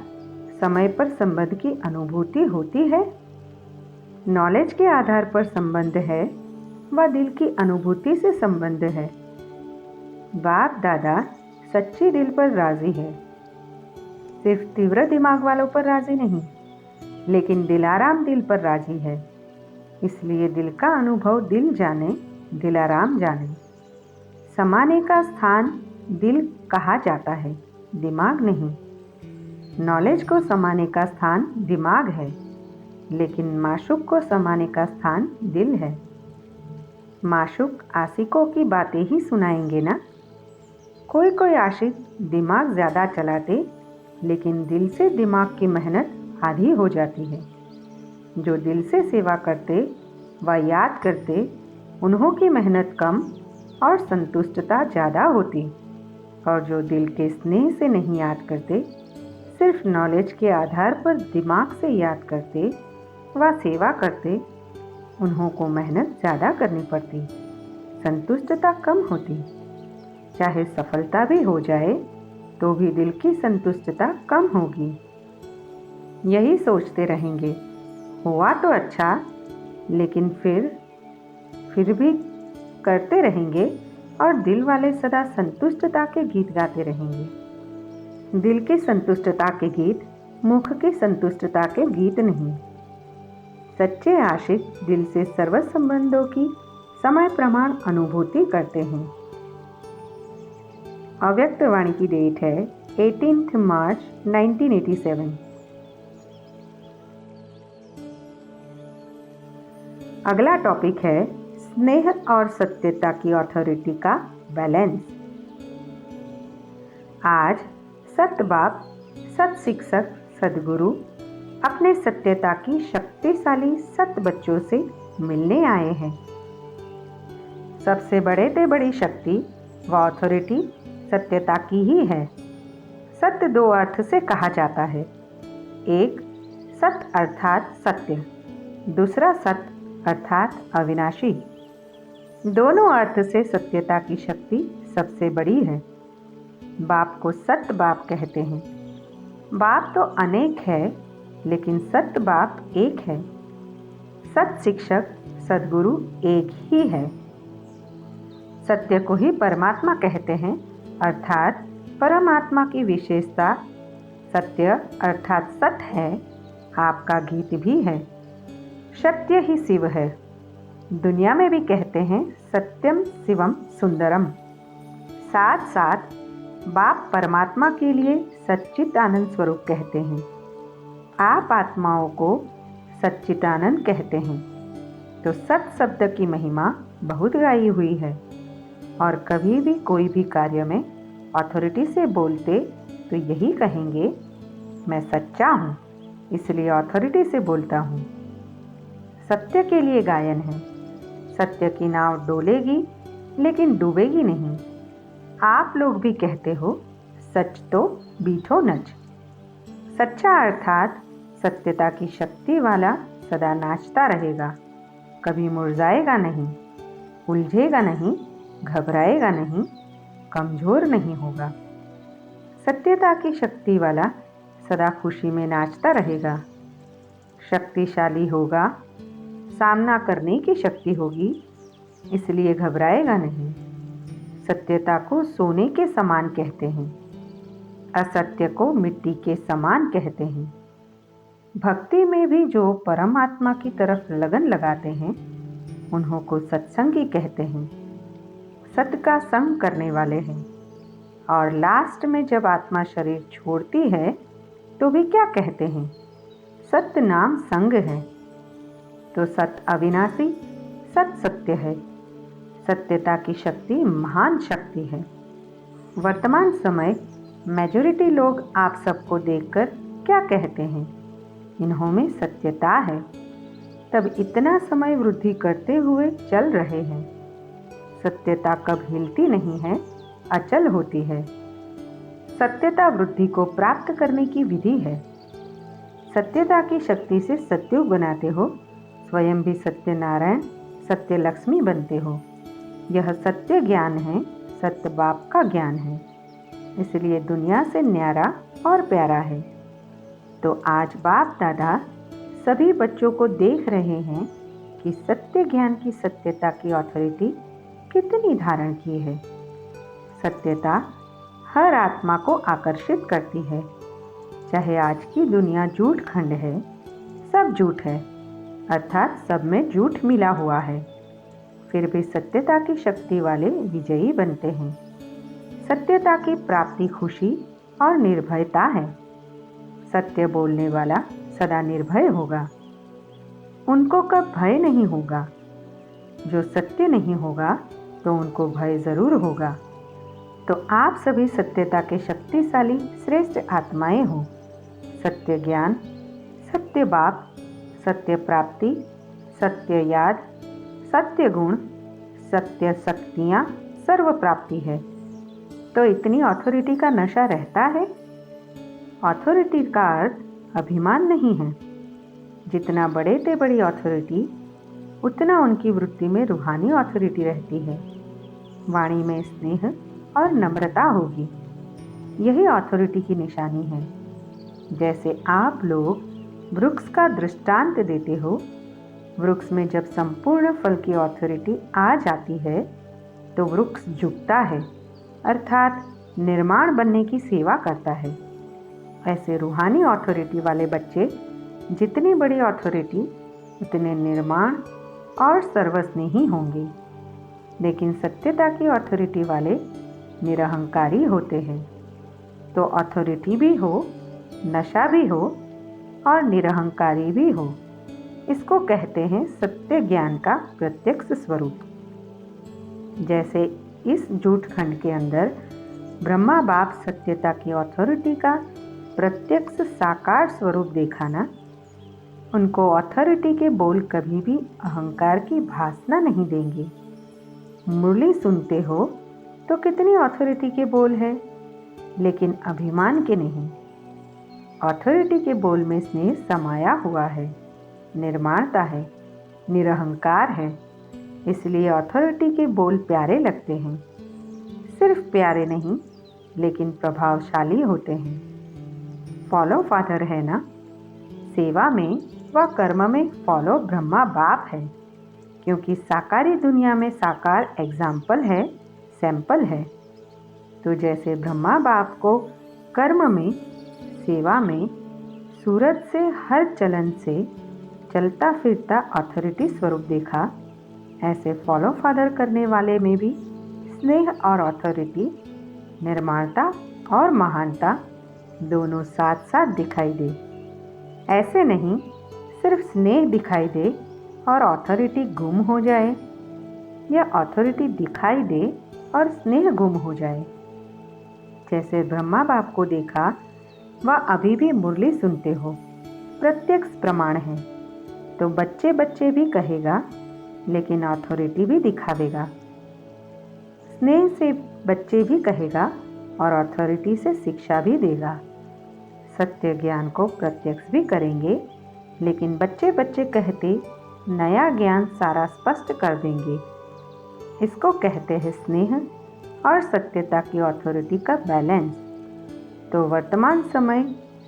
समय पर संबंध की अनुभूति होती है। नॉलेज के आधार पर संबंध है व दिल की अनुभूति से संबंध है। बाप दादा सच्ची दिल पर राजी है, सिर्फ तीव्र दिमाग वालों पर राजी नहीं, लेकिन दिलाराम दिल पर राजी है। इसलिए दिल का अनुभव दिल जाने, दिलाराम जाने। समाने का स्थान दिल कहा जाता है, दिमाग नहीं। नॉलेज को समाने का स्थान दिमाग है, लेकिन माशूक को समाने का स्थान दिल है। माशूक आशिकों की बातें ही सुनाएंगे ना। कोई कोई आशिक दिमाग ज़्यादा चलाते, लेकिन दिल से दिमाग की मेहनत आधी हो जाती है। जो दिल से सेवा करते व याद करते, उन्हों की मेहनत कम और संतुष्टता ज़्यादा होती। और जो दिल के स्नेह से नहीं याद करते, सिर्फ नॉलेज के आधार पर दिमाग से याद करते व सेवा करते, उन्हों को मेहनत ज़्यादा करनी पड़ती, संतुष्टता कम होती। चाहे सफलता भी हो जाए तो भी दिल की संतुष्टता कम होगी। यही सोचते रहेंगे, हुआ तो अच्छा, लेकिन फिर भी करते रहेंगे और दिल वाले सदा संतुष्टता के गीत गाते रहेंगे। दिल की संतुष्टता के गीत मुख की संतुष्टता के गीत नहीं। सच्चे आशिक दिल से सर्व संबंधों की समय प्रमाण अनुभूति करते हैं। अव्यक्त वाणी की डेट है 18 मार्च 1987। अगला टॉपिक है स्नेह और सत्यता की अथॉरिटी का बैलेंस। आज सत बाप, सत शिक्षक, सदगुरु अपने सत्यता की शक्तिशाली सत बच्चों से मिलने आए हैं। सबसे बड़े से बड़ी शक्ति व अथॉरिटी सत्यता की ही है। सत्य दो अर्थ से कहा जाता है। एक सत अर्थात सत्य, दूसरा सत अर्थात अविनाशी। दोनों अर्थ से सत्यता की शक्ति सबसे बड़ी है। बाप को सत्य बाप कहते हैं। बाप तो अनेक है, लेकिन सत्य बाप एक है। सत शिक्षक, सदगुरु एक ही है। सत्य को ही परमात्मा कहते हैं, अर्थात परमात्मा की विशेषता सत्य अर्थात सत है। आपका गीत भी है, सत्य ही शिव है। दुनिया में भी कहते हैं सत्यम शिवम सुंदरम। साथ साथ बाप परमात्मा के लिए सच्चिदानंद स्वरूप कहते हैं। आप आत्माओं को सच्चिदानंद कहते हैं। तो सत शब्द की महिमा बहुत गाई हुई है और कभी भी कोई भी कार्य में अथॉरिटी से बोलते तो यही कहेंगे, मैं सच्चा हूँ इसलिए अथॉरिटी से बोलता हूँ। सत्य के लिए गायन है। सत्य की नाव डोलेगी लेकिन डूबेगी नहीं। आप लोग भी कहते हो सच तो बीठो नच। सच्चा अर्थात सत्यता की शक्ति वाला सदा नाचता रहेगा, कभी मुरझाएगा नहीं, उलझेगा नहीं, घबराएगा नहीं, कमजोर नहीं होगा। सत्यता की शक्ति वाला सदा खुशी में नाचता रहेगा, शक्तिशाली होगा, सामना करने की शक्ति होगी, इसलिए घबराएगा नहीं। सत्यता को सोने के समान कहते हैं, असत्य को मिट्टी के समान कहते हैं। भक्ति में भी जो परमात्मा की तरफ लगन लगाते हैं उन्हों को सत्संगी कहते हैं। सत्य का संग करने वाले हैं। और लास्ट में जब आत्मा शरीर छोड़ती है तो भी क्या कहते हैं? सत्य नाम संग है। तो सत्य अविनाशी, सत्य सत्य है। सत्यता की शक्ति महान शक्ति है। वर्तमान समय मेजॉरिटी लोग आप सबको देखकर क्या कहते हैं? इन्हों में सत्यता है, तब इतना समय वृद्धि करते हुए चल रहे हैं। सत्यता कब हिलती नहीं है, अचल होती है। सत्यता वृद्धि को प्राप्त करने की विधि है। सत्यता की शक्ति से सत्युग बनाते हो, स्वयं भी सत्यनारायण सत्य लक्ष्मी बनते हो। यह सत्य ज्ञान है, सत्य बाप का ज्ञान है, इसलिए दुनिया से न्यारा और प्यारा है। तो आज बाप दादा सभी बच्चों को देख रहे हैं कि सत्य ज्ञान की सत्यता की अथॉरिटी कितनी धारण की है। सत्यता हर आत्मा को आकर्षित करती है। चाहे आज की दुनिया झूठ खंड है, सब झूठ है, अर्थात सब में झूठ मिला हुआ है, फिर भी सत्यता की शक्ति वाले विजयी बनते हैं। सत्यता की प्राप्ति खुशी और निर्भयता है। सत्य बोलने वाला सदा निर्भय होगा, उनको कब भय नहीं होगा। जो सत्य नहीं होगा तो उनको भय जरूर होगा। तो आप सभी सत्यता के शक्तिशाली श्रेष्ठ आत्माएं हो। सत्य ज्ञान, सत्य बाप, सत्य प्राप्ति, सत्य याद, सत्य गुण, सत्य शक्तियाँ सर्व प्राप्ति है। तो इतनी अथॉरिटी का नशा रहता है। अथॉरिटी का अर्थ अभिमान नहीं है। जितना बड़े से बड़ी अथॉरिटी उतना उनकी वृत्ति में रूहानी अथॉरिटी रहती है। वाणी में स्नेह और नम्रता होगी, यही अथॉरिटी की निशानी है। जैसे आप लोग वृक्ष का दृष्टांत देते हो, वृक्ष में जब संपूर्ण फल की अथॉरिटी आ जाती है तो वृक्ष झुकता है, अर्थात निर्माण बनने की सेवा करता है। ऐसे रूहानी अथॉरिटी वाले बच्चे जितनी बड़ी अथॉरिटी उतने निर्माण और सर्वस्नेही होंगे। लेकिन सत्यता की अथॉरिटी वाले निरहंकारी होते हैं। तो अथॉरिटी भी हो, नशा भी हो और निरहंकारी भी हो, इसको कहते हैं सत्य ज्ञान का प्रत्यक्ष स्वरूप। जैसे इस झूठ खंड के अंदर ब्रह्मा बाप सत्यता की अथॉरिटी का प्रत्यक्ष साकार स्वरूप देखा ना, उनको अथॉरिटी के बोल कभी भी अहंकार की भासना नहीं देंगे। मुरली सुनते हो तो कितनी अथॉरिटी के बोल है, लेकिन अभिमान के नहीं। अथॉरिटी के बोल में स्नेह समाया हुआ है, निर्माणता है, निरहंकार है, इसलिए अथॉरिटी के बोल प्यारे लगते हैं। सिर्फ प्यारे नहीं लेकिन प्रभावशाली होते हैं। फॉलो फादर है ना, सेवा में व कर्म में फॉलो ब्रह्मा बाप है, क्योंकि साकारी दुनिया में साकार एग्जाम्पल है, सैंपल है। तो जैसे ब्रह्मा बाप को कर्म में, सेवा में, सूरत से हर चलन से चलता फिरता अथॉरिटी स्वरूप देखा, ऐसे फॉलो फादर करने वाले में भी स्नेह और अथॉरिटी, निर्माणता और महानता दोनों साथ साथ दिखाई दे। ऐसे नहीं सिर्फ स्नेह दिखाई दे और अथॉरिटी गुम हो जाए, या अथॉरिटी दिखाई दे और स्नेह गुम हो जाए। जैसे ब्रह्मा बाप को देखा, वह अभी भी मुरली सुनते हो, प्रत्यक्ष प्रमाण है। तो बच्चे बच्चे भी कहेगा, लेकिन अथॉरिटी भी दिखावेगा। स्नेह से बच्चे भी कहेगा और अथॉरिटी से शिक्षा भी देगा। सत्य ज्ञान को प्रत्यक्ष भी करेंगे, लेकिन बच्चे बच्चे कहते नया ज्ञान सारा स्पष्ट कर देंगे। इसको कहते हैं स्नेह और सत्यता की अथॉरिटी का बैलेंस। तो वर्तमान समय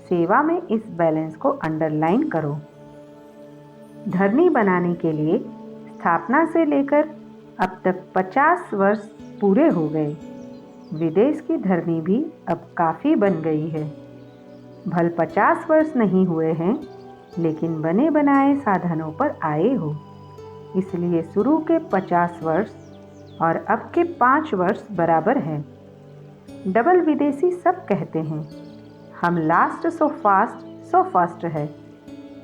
सेवा में इस बैलेंस को अंडरलाइन करो। धरनी बनाने के लिए स्थापना से लेकर अब तक 50 वर्ष पूरे हो गए। विदेश की धरनी भी अब काफ़ी बन गई है। भल 50 वर्ष नहीं हुए हैं, लेकिन बने बनाए साधनों पर आए हो। इसलिए शुरू के 50 वर्ष और अब के 5 वर्ष बराबर है। डबल विदेशी सब कहते हैं हम लास्ट सो फर्स्ट है,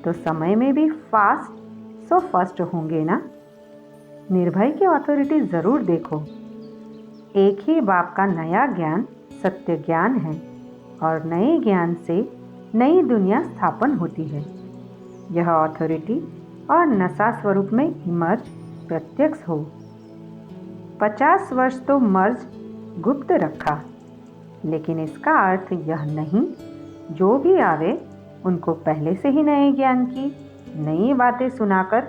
तो समय में भी फास्ट सो फर्स्ट होंगे ना। निर्भय की अथॉरिटी ज़रूर देखो। एक ही बाप का नया ज्ञान सत्य ज्ञान है, और नए ज्ञान से नई दुनिया स्थापन होती है। यह अथॉरिटी और नशा स्वरूप में इमर्ज प्रत्यक्ष हो। 50 वर्ष तो मर्ज गुप्त रखा, लेकिन इसका अर्थ यह नहीं जो भी आवे उनको पहले से ही नए ज्ञान की नई बातें सुनाकर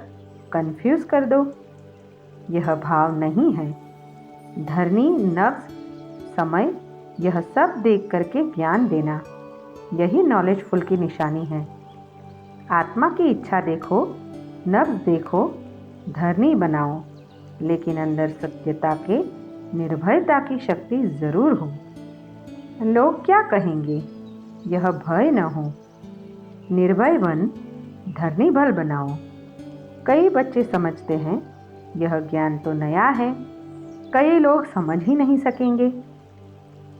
कंफ्यूज कर दो। यह भाव नहीं है। धरनी, नब्ज, समय यह सब देख करके ज्ञान देना, यही नॉलेजफुल की निशानी है। आत्मा की इच्छा देखो, नब्ज देखो, धरनी बनाओ, लेकिन अंदर सत्यता के निर्भयता की शक्ति जरूर हो। लोग क्या कहेंगे, यह भय न हो। निर्भय बन धरनी भल बनाओ। कई बच्चे समझते हैं यह ज्ञान तो नया है, कई लोग समझ ही नहीं सकेंगे,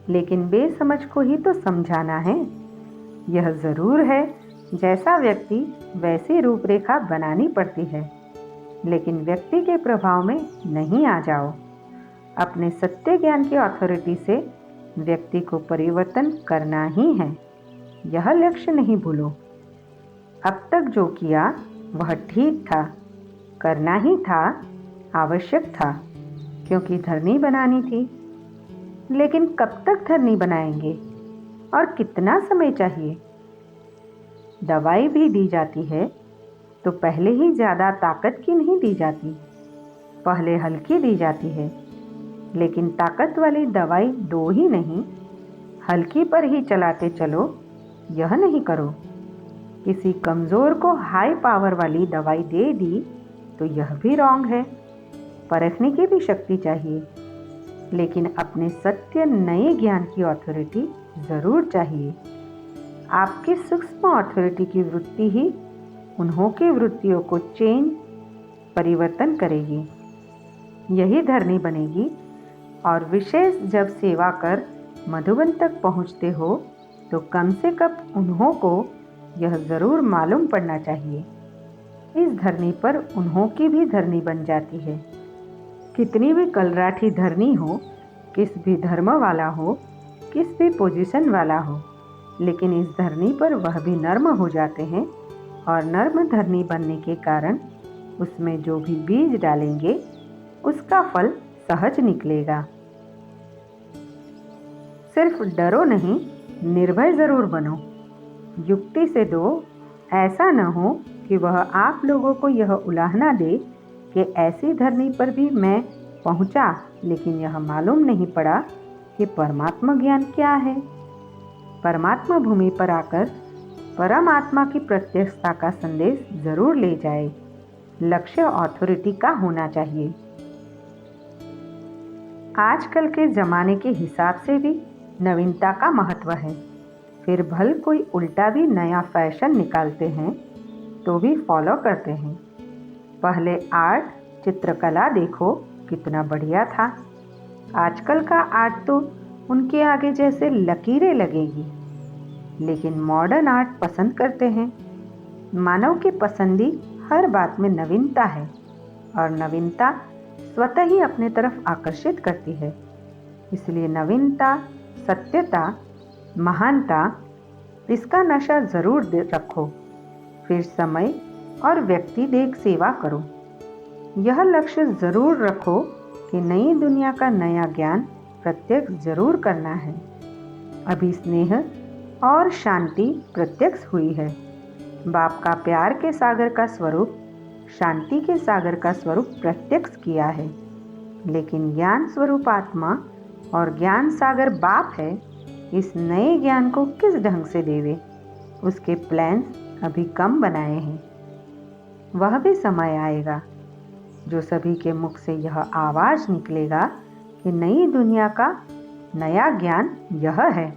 लेकिन बेसमझ को ही तो समझाना है। यह जरूर है जैसा व्यक्ति वैसी रूपरेखा बनानी पड़ती है, लेकिन व्यक्ति के प्रभाव में नहीं आ जाओ। अपने सत्य ज्ञान की अथॉरिटी से व्यक्ति को परिवर्तन करना ही है, यह लक्ष्य नहीं भूलो। अब तक जो किया वह ठीक था, करना ही था, आवश्यक था, क्योंकि धरनी बनानी थी। लेकिन कब तक धरनी बनाएंगे और कितना समय चाहिए? दवाई भी दी जाती है तो पहले ही ज़्यादा ताकत की नहीं दी जाती, पहले हल्की दी जाती है। लेकिन ताकत वाली दवाई दो ही नहीं, हल्की पर ही चलाते चलो, यह नहीं करो। किसी कमज़ोर को हाई पावर वाली दवाई दे दी तो यह भी रॉन्ग है। परखने की भी शक्ति चाहिए, लेकिन अपने सत्य नए ज्ञान की अथॉरिटी ज़रूर चाहिए। आपकी सूक्ष्म अथॉरिटी की वृत्ति ही उन्हों की वृत्तियों को चेंज, परिवर्तन करेगी। यही धरनी बनेगी। और विशेष जब सेवा कर मधुबन तक पहुँचते हो तो कम से कम उन्हों को यह ज़रूर मालूम पड़ना चाहिए। इस धरनी पर उन्हों की भी धरनी बन जाती है। कितनी भी कलराठी धरनी हो, किस भी धर्म वाला हो, किस भी पोजीशन वाला हो, लेकिन इस धरनी पर वह भी नर्म हो जाते हैं। और नर्म धरनी बनने के कारण उसमें जो भी बीज डालेंगे उसका फल सहज निकलेगा। सिर्फ डरो नहीं, निर्भय ज़रूर बनो। युक्ति से दो, ऐसा न हो कि वह आप लोगों को यह उलाहना दे कि ऐसी धरनी पर भी मैं पहुंचा, लेकिन यह मालूम नहीं पड़ा कि परमात्मा ज्ञान क्या है। परमात्मा भूमि पर आकर परमात्मा की प्रत्यक्षता का संदेश जरूर ले जाए। लक्ष्य अथॉरिटी का होना चाहिए। आजकल के ज़माने के हिसाब से भी नवीनता का महत्व है। फिर भल कोई उल्टा भी नया फैशन निकालते हैं तो भी फॉलो करते हैं। पहले आर्ट चित्रकला देखो कितना बढ़िया था। आजकल का आर्ट तो उनके आगे जैसे लकीरें लगेगी। लेकिन मॉडर्न आर्ट पसंद करते हैं। मानव की पसंदी हर बात में नवीनता है और नवीनता स्वतः ही अपने तरफ आकर्षित करती है। इसलिए नवीनता, सत्यता, महानता, इसका नशा जरूर रखो। फिर समय और व्यक्ति देख सेवा करो। यह लक्ष्य जरूर रखो कि नई दुनिया का नया ज्ञान प्रत्यक्ष जरूर करना है। अभी स्नेह और शांति प्रत्यक्ष हुई है। बाप का प्यार के सागर का स्वरूप, शांति के सागर का स्वरूप प्रत्यक्ष किया है। लेकिन ज्ञान स्वरूप आत्मा और ज्ञान सागर बाप है। इस नए ज्ञान को किस ढंग से देवे, उसके प्लान्स अभी कम बनाए हैं। वह भी समय आएगा जो सभी के मुख से यह आवाज निकलेगा कि नई दुनिया का नया ज्ञान यह है।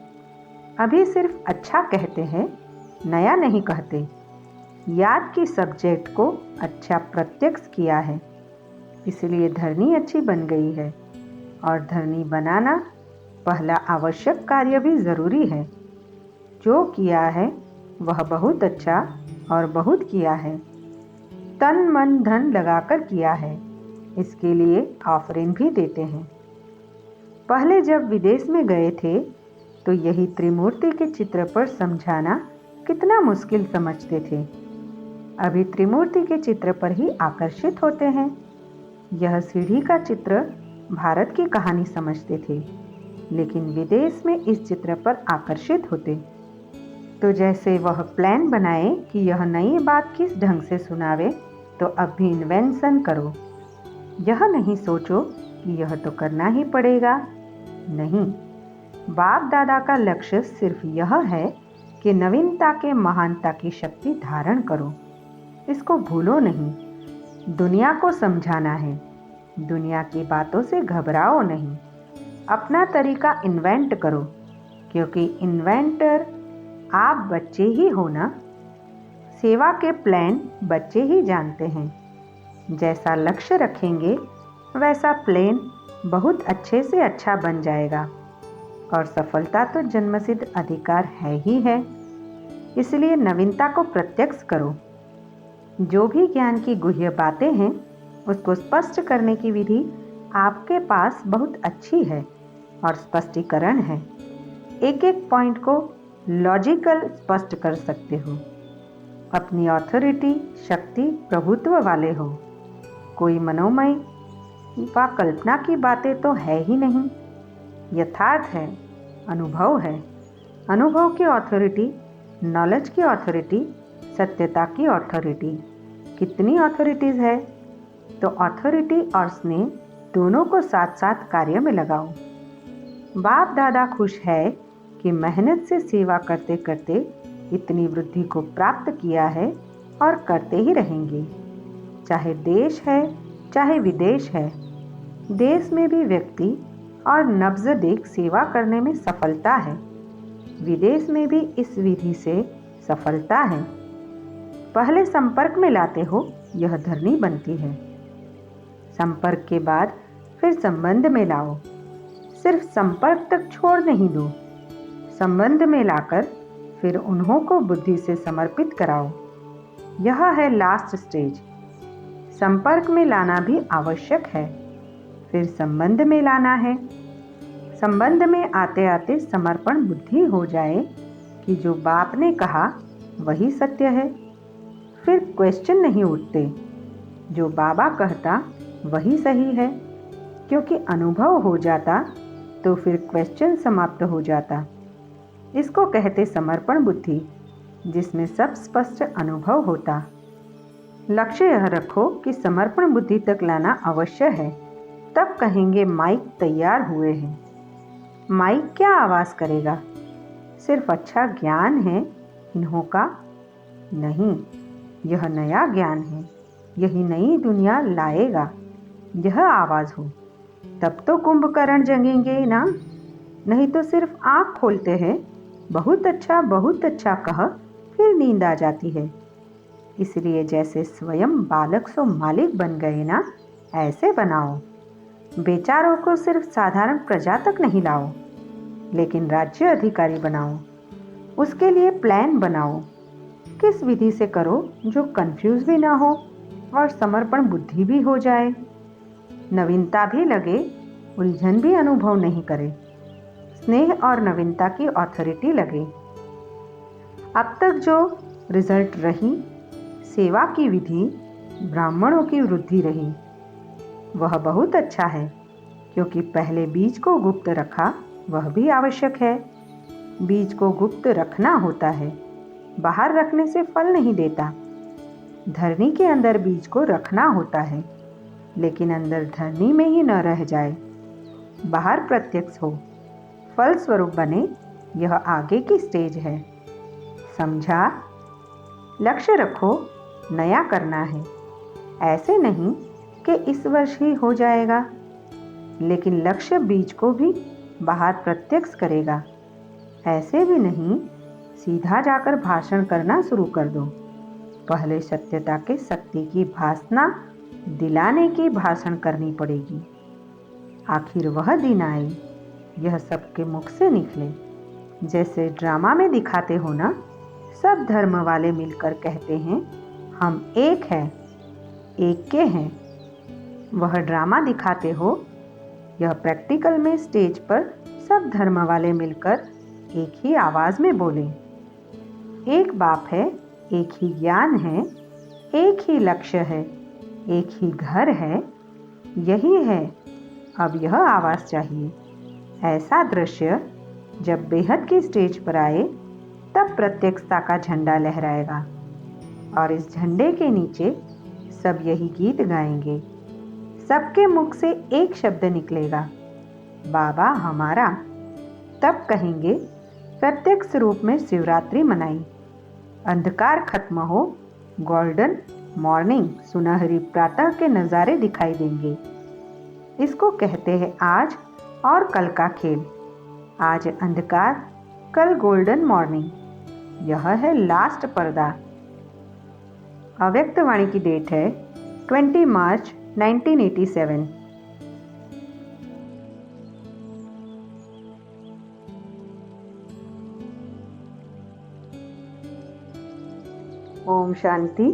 अभी सिर्फ अच्छा कहते हैं, नया नहीं कहते। याद की सब्जेक्ट को अच्छा प्रत्यक्ष किया है, इसलिए धरनी अच्छी बन गई है। और धरनी बनाना पहला आवश्यक कार्य भी जरूरी है। जो किया है वह बहुत अच्छा और बहुत किया है। तन मन धन लगाकर किया है, इसके लिए ऑफरिंग भी देते हैं। पहले जब विदेश में गए थे तो यही त्रिमूर्ति के चित्र पर समझाना कितना मुश्किल समझते थे। अभी त्रिमूर्ति के चित्र पर ही आकर्षित होते हैं। यह सीढ़ी का चित्र भारत की कहानी समझते थे, लेकिन विदेश में इस चित्र पर आकर्षित होते। तो जैसे वह प्लान बनाए कि यह नई बात किस ढंग से सुनावे, तो अब भी इन्वेंशन करो। यह नहीं सोचो कि यह तो करना ही पड़ेगा। नहीं, बाप दादा का लक्ष्य सिर्फ यह है कि नवीनता के महानता की शक्ति धारण करो। इसको भूलो नहीं। दुनिया को समझाना है। दुनिया की बातों से घबराओ नहीं। अपना तरीका इन्वेंट करो, क्योंकि इन्वेंटर आप बच्चे ही हो ना। सेवा के प्लान बच्चे ही जानते हैं। जैसा लक्ष्य रखेंगे वैसा प्लान बहुत अच्छे से अच्छा बन जाएगा। और सफलता तो जन्मसिद्ध अधिकार है ही है। इसलिए नवीनता को प्रत्यक्ष करो। जो भी ज्ञान की गुह्य बातें हैं उसको स्पष्ट करने की विधि आपके पास बहुत अच्छी है और स्पष्टीकरण है। एक एक पॉइंट को लॉजिकल स्पष्ट कर सकते हो। अपनी अथॉरिटी, शक्ति, प्रभुत्व वाले हो। कोई मनोमय व कल्पना की बातें तो है ही नहीं। यथार्थ है, अनुभव है। अनुभव की अथॉरिटी, नॉलेज की अथॉरिटी, सत्यता की अथॉरिटी। कितनी अथॉरिटीज है? तो अथॉरिटी और स्नेह दोनों को साथ साथ कार्य में लगाओ। बाप दादा खुश है कि मेहनत से सेवा करते करते इतनी वृद्धि को प्राप्त किया है और करते ही रहेंगे। चाहे देश है चाहे विदेश है, देश में भी व्यक्ति और नब्ज देख सेवा करने में सफलता है। विदेश में भी इस विधि से सफलता है। पहले संपर्क में लाते हो, यह धरनी बनती है। संपर्क के बाद फिर संबंध में लाओ। सिर्फ संपर्क तक छोड़ नहीं दो। संबंध में लाकर फिर उन्हों को बुद्धि से समर्पित कराओ। यह है लास्ट स्टेज। संपर्क में लाना भी आवश्यक है, फिर संबंध में लाना है। संबंध में आते आते समर्पण बुद्धि हो जाए कि जो बाप ने कहा वही सत्य है। फिर क्वेश्चन नहीं उठते। जो बाबा कहता वही सही है, क्योंकि अनुभव हो जाता तो फिर क्वेश्चन समाप्त हो जाता। इसको कहते समर्पण बुद्धि, जिसमें सब स्पष्ट अनुभव होता। लक्ष्य यह रखो कि समर्पण बुद्धि तक लाना अवश्य है, तब कहेंगे माइक तैयार हुए हैं। माइक क्या आवाज करेगा? सिर्फ अच्छा ज्ञान है इन्हों का? नहीं, यह नया ज्ञान है। यही नई दुनिया लाएगा। यह आवाज हो तब तो कुंभकर्ण जगेंगे ना। नहीं तो सिर्फ आँख खोलते हैं, बहुत अच्छा कह, फिर नींद आ जाती है। इसलिए जैसे स्वयं बालक सो मालिक बन गए ना, ऐसे बनाओ। बेचारों को सिर्फ साधारण प्रजा तक नहीं लाओ, लेकिन राज्य अधिकारी बनाओ। उसके लिए प्लान बनाओ। किस विधि से करो जो कंफ्यूज भी ना हो और समर्पण बुद्धि भी हो जाए। नवीनता भी लगे, उलझन भी अनुभव नहीं करे। स्नेह और नवीनता की अथॉरिटी लगे। अब तक जो रिजल्ट रही, सेवा की विधि, ब्राह्मणों की वृद्धि रही, वह बहुत अच्छा है, क्योंकि पहले बीज को गुप्त रखा, वह भी आवश्यक है। बीज को गुप्त रखना होता है, बाहर रखने से फल नहीं देता। धरनी के अंदर बीज को रखना होता है, लेकिन अंदर धरनी में ही न रह जाए, बाहर प्रत्यक्ष हो, फल स्वरूप बने। यह आगे की स्टेज है। समझा? लक्ष्य रखो, नया करना है। ऐसे नहीं कि इस वर्ष ही हो जाएगा, लेकिन लक्ष्य बीज को भी बाहर प्रत्यक्ष करेगा। ऐसे भी नहीं सीधा जाकर भाषण करना शुरू कर दो। पहले सत्यता के शक्ति की भासना दिलाने की भाषण करनी पड़ेगी। आखिर वह दिन आए, यह सबके मुख से निकले। जैसे ड्रामा में दिखाते हो ना, सब धर्म वाले मिलकर कहते हैं हम एक हैं, एक के हैं। वह ड्रामा दिखाते हो, यह प्रैक्टिकल में स्टेज पर सब धर्म वाले मिलकर एक ही आवाज में बोलें। एक बाप है, एक ही ज्ञान है, एक ही लक्ष्य है, एक ही घर है। यही है, अब यह आवाज चाहिए। ऐसा दृश्य जब बेहद की स्टेज पर आए, तब प्रत्यक्षता का झंडा लहराएगा और इस झंडे के नीचे सब यही गीत गाएंगे। सबके मुख से एक शब्द निकलेगा, बाबा हमारा। तब कहेंगे प्रत्यक्ष रूप में शिवरात्रि मनाई, अंधकार खत्म हो, गोल्डन मॉर्निंग, सुनहरी प्रातः के नज़ारे दिखाई देंगे। इसको कहते हैं आज और कल का खेल। आज अंधकार, कल गोल्डन मॉर्निंग। यह है लास्ट पर्दा। अव्यक्तवाणी की डेट है 20 मार्च 1987। ओम शांति।